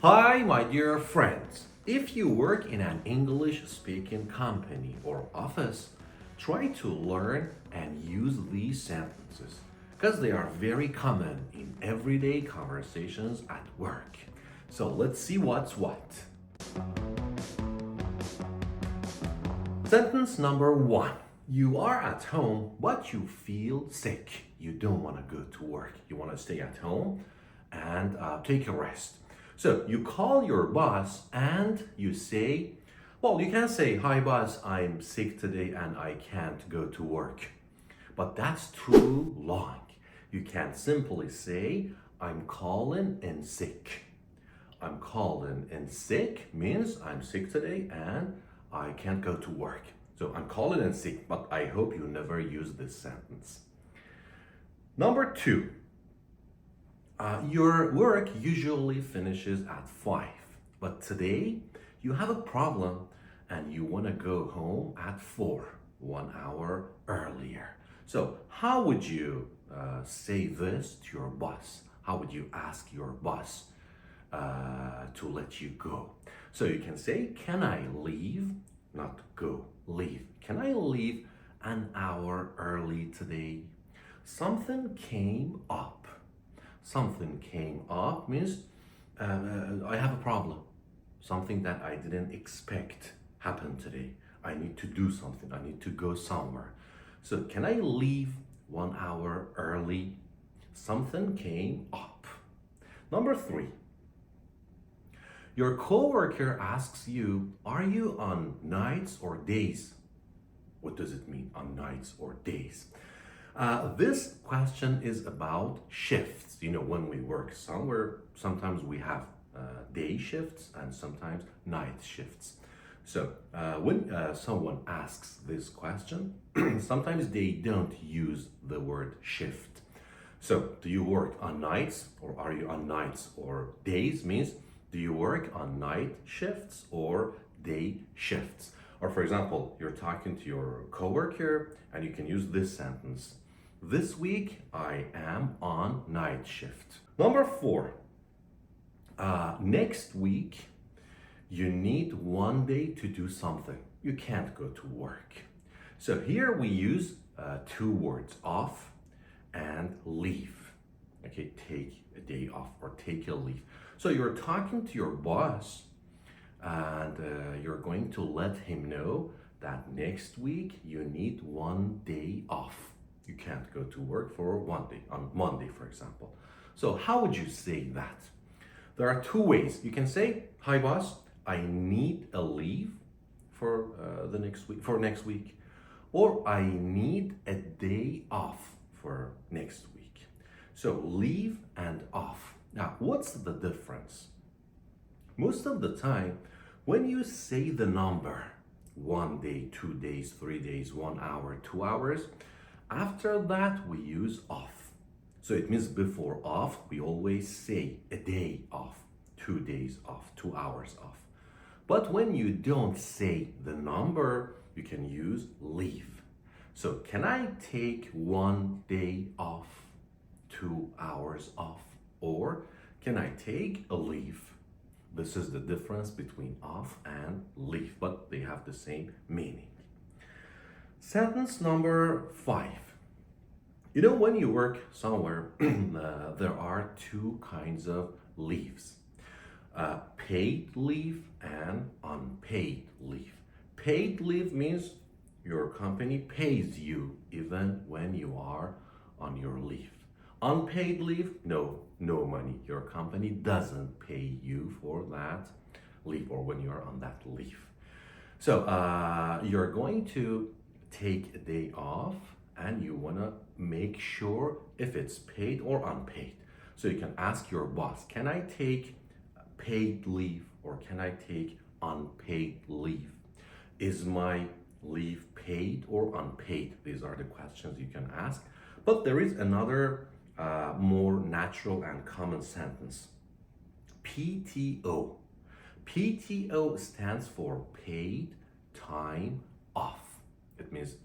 Hi, my dear friends. If you work in an English speaking company or office, try to learn and use these sentences because they are very common in everyday conversations at work. So let's see what's what. Sentence number one. You are at home, but you feel sick. You don't want to go to work. You want to stay at home and take a rest. So you call your boss and you say, well, you can say, hi, boss, I'm sick today and I can't go to work. But that's too long. You can simply say, I'm calling in sick. I'm calling in sick means I'm sick today and I can't go to work. So I'm calling in sick, but I hope you never use this sentence. Number two, your work usually finishes at 5, but today you have a problem and you want to go home at 4, 1 hour earlier. So how would you say this to your boss? How would you ask your boss to let you go? So you can say, can I leave? Not go, leave. Can I leave an hour early today? Something came up. Something came up means I have a problem. Something that I didn't expect happened today. I need to do something. I need to go somewhere. So can I leave 1 hour early? Something came up. Number three, your coworker asks you, are you on nights or days? What does it mean, on nights or days? This question is about shifts. You know, when we work somewhere, sometimes we have day shifts and sometimes night shifts. So when someone asks this question, sometimes they don't use the word shift. So do you work on nights or are you on nights or days means do you work on night shifts or day shifts? Or for example, you're talking to your coworker and you can use this sentence. This week I am on night shift. Number four, next week you need 1 day to do something. You can't go to work. So here we use 2 words, off and leave. Okay, take a day off or take a leave. So you're talking to your boss and you're going to let him know that next week you need 1 day off. You can't go to work for 1 day, on Monday, for example. So how would you say that? There are 2 ways. You can say, hi boss, I need a leave for the next week, or I need a day off for next week. So leave and off. Now, what's the difference? Most of the time, when you say the number 1 day, 2 days, 3 days, 1 hour, 2 hours, after that we use off. So it means before off, we always say a day off, 2 days off, 2 hours off. But when you don't say the number, you can use leave. So can I take 1 day off, 2 hours off, or can I take a leave? This is the difference between off and leave, but they have the same meaning. Sentence number 5. You know, when you work somewhere, there are 2 kinds of leaves. Paid leave and unpaid leave. Paid leave means your company pays you even when you are on your leave. Unpaid leave, no money. Your company doesn't pay you for that leave or when you're on that leave. So you're going to take a day off and you want to make sure if it's paid or unpaid. So you can ask your boss, can I take paid leave or can I take unpaid leave? Is my leave paid or unpaid? These are the questions you can ask. But there is another more natural and common sentence. PTO. PTO stands for paid time off. It means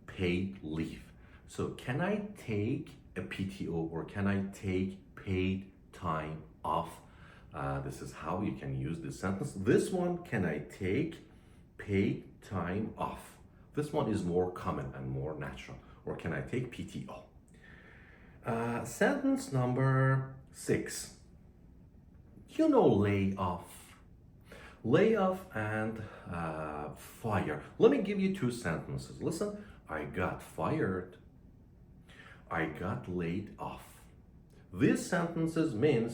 paid leave. So can I take a PTO or can I take paid time off This is how you can use this sentence. This one, can I take paid time off? This one is more common and more natural. Or can I take PTO? Sentence number 6. You know, lay off. Lay off and fire. Let me give you 2 sentences. Listen, I got fired. I got laid off. These sentences mean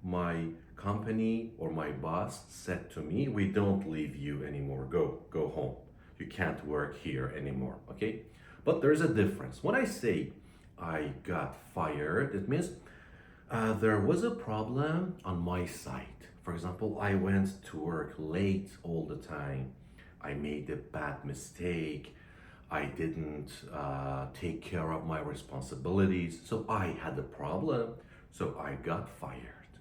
my company or my boss said to me, we don't leave you anymore. Go home. You can't work here anymore, okay? But there's a difference. When I say I got fired, it means there was a problem on my side. For example, I went to work late all the time. I made a bad mistake. I didn't take care of my responsibilities. So I had a problem. So I got fired.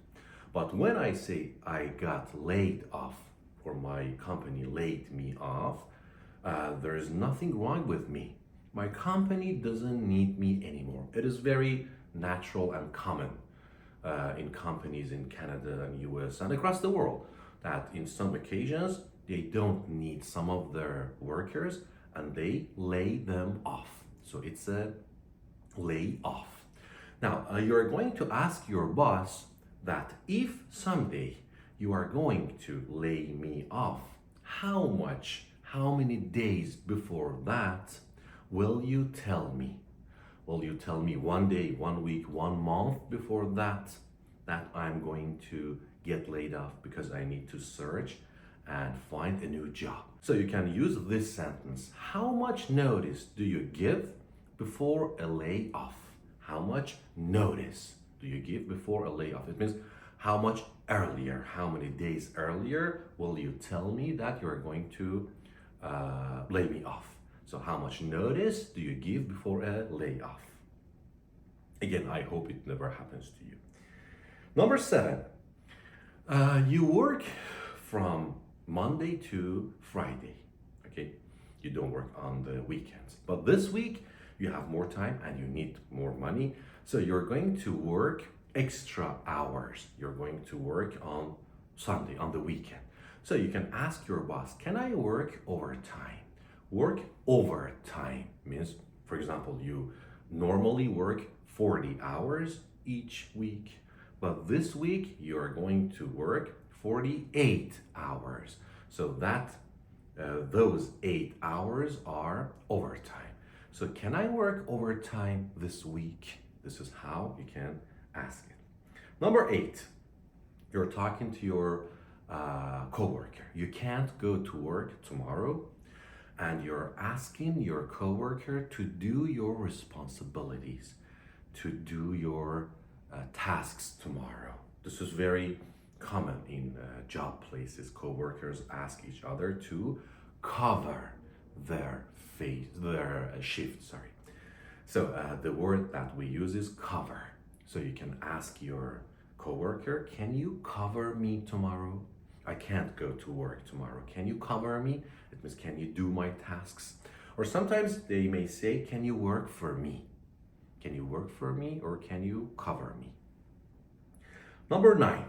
But when I say I got laid off, or my company laid me off, there is nothing wrong with me. My company doesn't need me anymore. It is very natural and common in companies in Canada and US and across the world that in some occasions they don't need some of their workers and they lay them off. So it's a lay off. Now, you're going to ask your boss that if someday you are going to lay me off, how many days before that will you tell me? Will you tell me 1 day, 1 week, 1 month before that I'm going to get laid off because I need to search and find a new job? So you can use this sentence. How much notice do you give before a layoff? How much notice do you give before a layoff? It means how much earlier, how many days earlier will you tell me that you're going to lay me off? So how much notice do you give before a layoff? Again, I hope it never happens to you. Number 7, you work from Monday to Friday, okay? You don't work on the weekends. But this week, you have more time and you need more money. So you're going to work extra hours. You're going to work on Sunday, on the weekend. So you can ask your boss, can I work overtime? Work overtime means, for example, you normally work 40 hours each week, but this week you're going to work 48 hours. So that those 8 hours are overtime. So can I work overtime this week? This is how you can ask it. Number 8, you're talking to your coworker. You can't go to work tomorrow and you're asking your coworker to do your responsibilities, to do your tasks tomorrow. This is very common in job places. Coworkers ask each other to cover their shift. So the word that we use is cover. So you can ask your coworker, can you cover me tomorrow? I can't go to work tomorrow. Can you cover me? It means, can you do my tasks? Or sometimes they may say, can you work for me? Can you work for me or can you cover me? Number 9,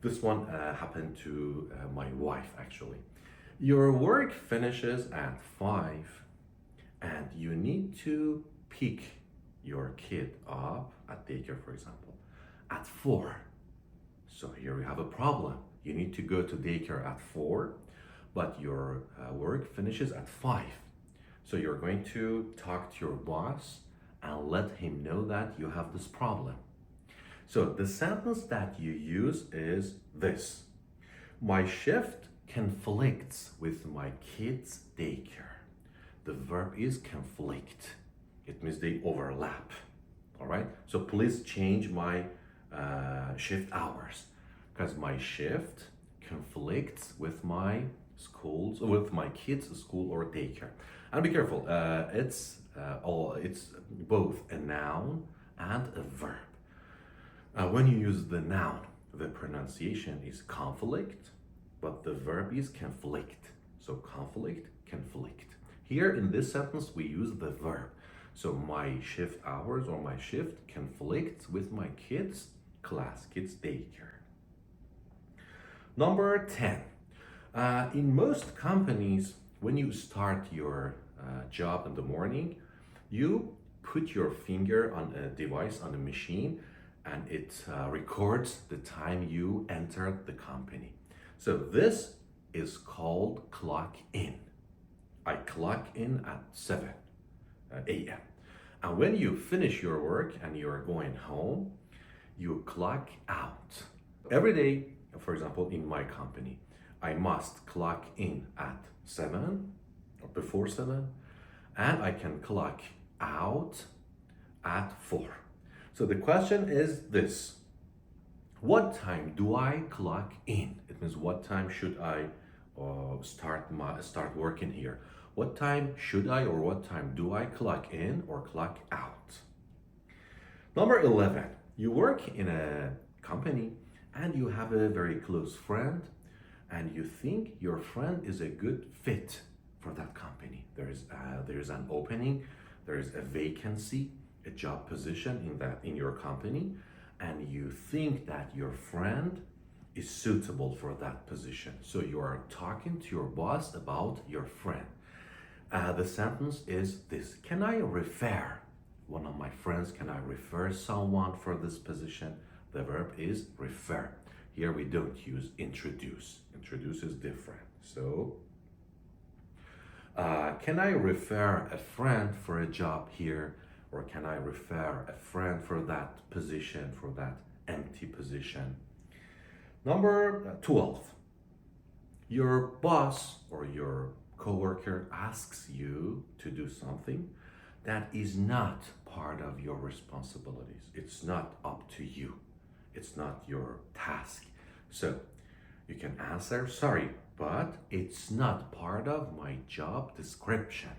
this one happened to my wife actually. Your work finishes at 5 and you need to pick your kid up at daycare, for example, at 4. So here we have a problem. You need to go to daycare at 4, but your work finishes at 5. So you're going to talk to your boss and let him know that you have this problem. So the sentence that you use is this: my shift conflicts with my kids' daycare. The verb is conflict. It means they overlap. All right. So please change my shift hours because my shift conflicts with my schools, with my kids' school or daycare. And be careful. It's both a noun and a verb. When you use the noun, the pronunciation is conflict, but the verb is conflict. So conflict, conflict. Here in this sentence, we use the verb. So my shift hours or my shift conflicts with my kids' class, kids' daycare. Number 10. In most companies, when you start your job in the morning, you put your finger on a device on a machine and it records the time you entered the company. So this is called clock in. I clock in at 7 a.m. And when you finish your work and you're going home, you clock out. Every day, for example, in my company, I must clock in at 7 or before 7, and I can clock out at 4. So the question is this: what time do I clock in? It means what time should I start working here? What time should I or what time do I clock in or clock out? Number 11, you work in a company and you have a very close friend and you think your friend is a good fit for that company. There's an opening, there's a vacancy, a job position in your company, and you think that your friend is suitable for that position. So you are talking to your boss about your friend. The sentence is this: can I refer one of my friends? Can I refer someone for this position? The verb is refer. Here we don't use introduce. Introduce is different. So, can I refer a friend for a job here? Or can I refer a friend for that position, for that empty position? Number 12, your boss or your coworker asks you to do something that is not part of your responsibilities. It's not up to you. It's not your task. So you can answer, sorry, but it's not part of my job description.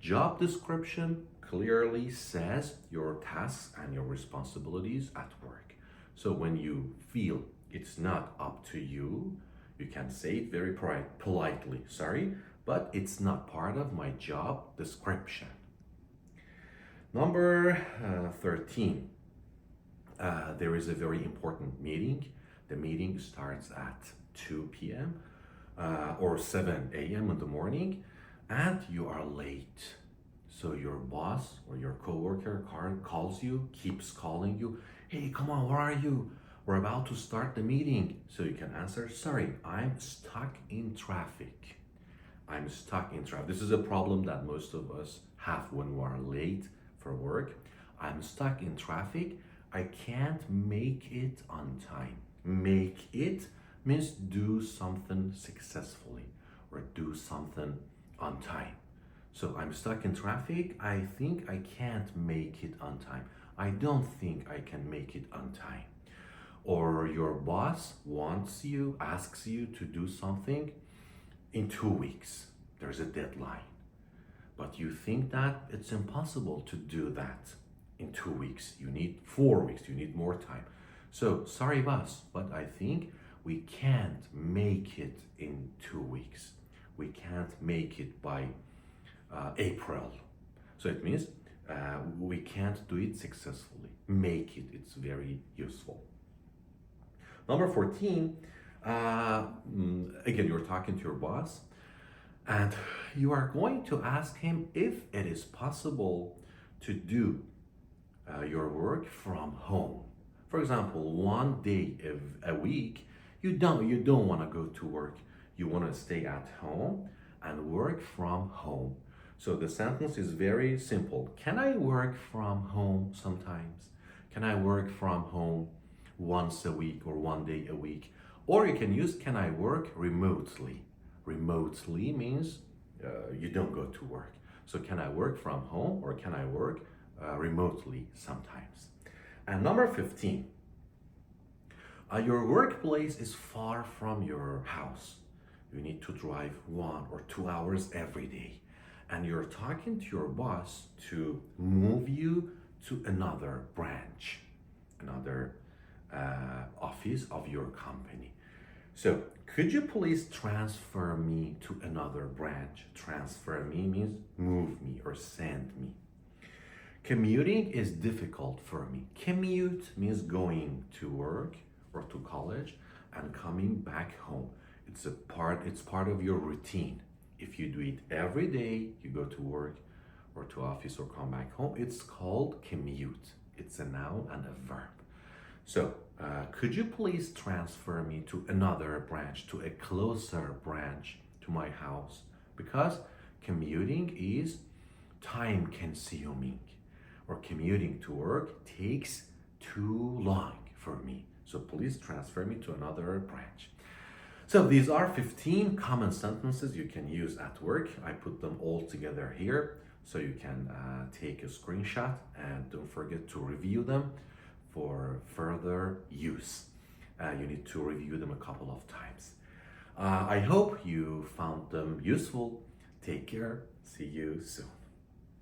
Job description clearly says your tasks and your responsibilities at work. So when you feel it's not up to you, you can say it very politely, sorry, but it's not part of my job description. Number 13, there is a very important meeting. The meeting starts at 2 p.m. Or 7 a.m. in the morning, and you are late. So your boss or your coworker calls you, keeps calling you. Hey, come on, where are you? We're about to start the meeting. So you can answer, sorry, I'm stuck in traffic. I'm stuck in traffic. This is a problem that most of us have when we are late for work. I'm stuck in traffic. I can't make it on time. Make it means do something successfully or do something on time. So I'm stuck in traffic. I think I can't make it on time. I don't think I can make it on time. Or your boss asks you to do something in 2 weeks. There's a deadline. But you think that it's impossible to do that in 2 weeks. You need 4 weeks. You need more time. So sorry, boss, but I think we can't make it in 2 weeks. We can't make it by April. So it means we can't do it successfully. Make it, it's very useful. Number 14, again, you're talking to your boss and you are going to ask him if it is possible to do your work from home. For example, one day a week, you don't want to go to work. You want to stay at home and work from home. So the sentence is very simple. Can I work from home sometimes? Can I work from home once a week or one day a week? Or you can use can I work remotely? Remotely means you don't go to work. So can I work from home or can I work remotely sometimes? And number 15, your workplace is far from your house. You need to drive 1 or 2 hours every day. And you're talking to your boss to move you to another branch, another office of your company. So could you please transfer me to another branch? Transfer me means move me or send me. Commuting is difficult for me. Commute means going to work or to college and coming back home. It's part of your routine. If you do it every day, you go to work or to office or come back home, it's called commute. It's a noun and a verb. So, could you please transfer me to another branch, to a closer branch to my house? Because commuting is time consuming, or commuting to work takes too long for me. So, please transfer me to another branch. So, these are 15 common sentences you can use at work. I put them all together here so you can take a screenshot and don't forget to review them for further use. You need to review them a couple of times. I hope you found them useful. Take care. See you soon.